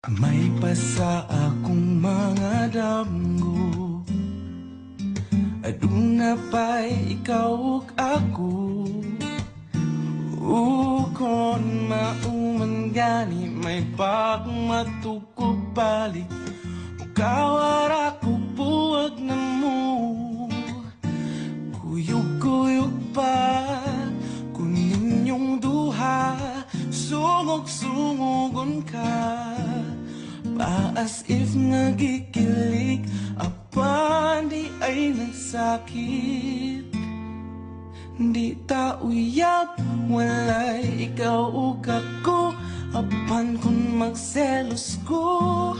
May pasa akong mga damgo, aduna pa'y ikaw ug ako. Ukon mauman gani may pagmatukog balik, ukawara ko buwag na mo. Kuyog-kuyog pa kung ninyong duha, sungog-sungogon ka pa as if nagikilig, apan di ay nagsakit. Di ta uyab, walay ikaw ug ako, apan kung magselos ko,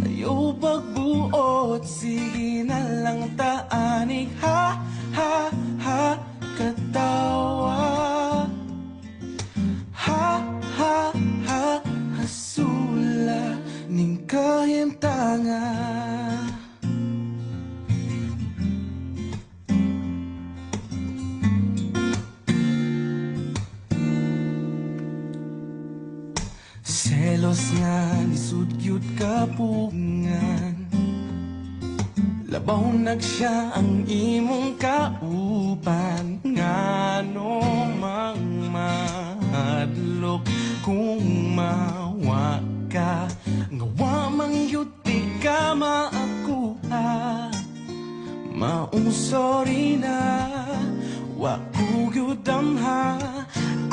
ayaw pagbuot, sige na lang taanig. Ha, ha, ha, katawa. Ha, ha, ha, hasula ning kahintanga. Selos nga nisudyod kapungan, labaw nagsiya ang imong kauban. Ngano mang mahadlok kung mawa ka, ngawa mang yuti ka maakuha. Maong sorry na, wa ko yudamha,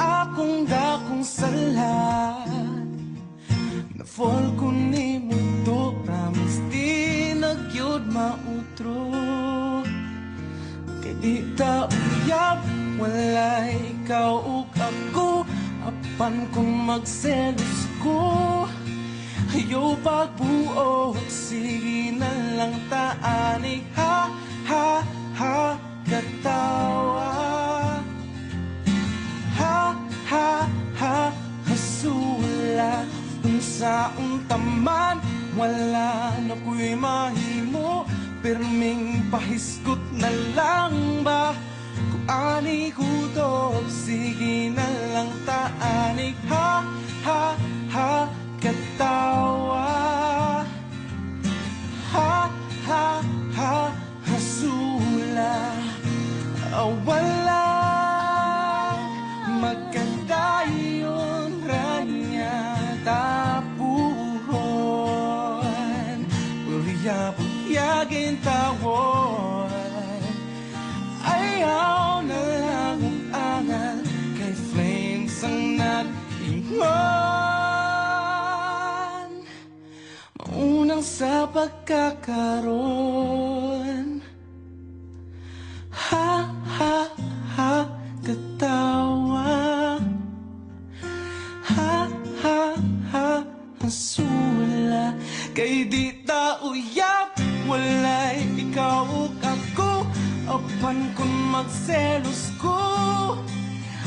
akong dakong sala. Na-fall ko ni mo to, promise di nagyod mautro. Kay di ta uyab, walay ikaw ug ako, apan kung magselos ko, ayaw pagbuot, sige na lang taanig. Ha, ha, ha, katawa. Ha, ha, ha, hasula. Sa untaman, wala na ko'y mahimo, pirming pahiskot na lang ba? Kung ani hutob, sige na lang taanig. Ha, ha, ha, katawa. Ha, ha, ha, hasula. Wala magkadayon ranya tapuhon, uyab-uyagin tawon. Ayaw na lang ang angal, kay flames ang nag-ingon. Maunang sa pagkakaroon. Ha, ha, ha, katawa. Ha, ha, ha, hasula. Kay di ta uyab, walay ikaw ug ako, apan kung magselos ko,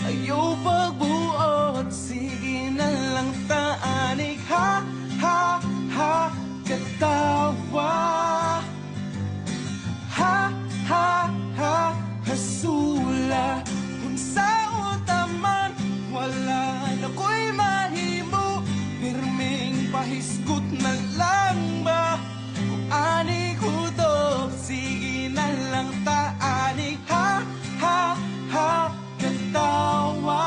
ayaw pagbuot, sige na lang taanig. Ha, ha, ha, katawa. Ha, ha, ha, hasula. Kung sa utaman, wala na ko'y mahimo, pirming pahiskot na lang ba? Kung ani kutob, sige na lang taanig. Ha, ha, ha, katawa.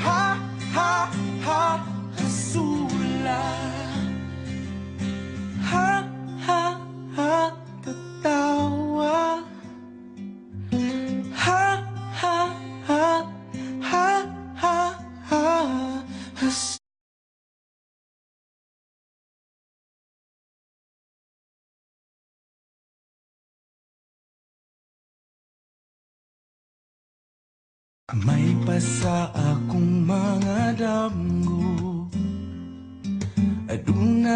Ha, ha, ha, hasula. Ha, ha, ha, katawa. Ha, ha, ha, ha, ha, ha, has. May pasa akong mga damgo, aduna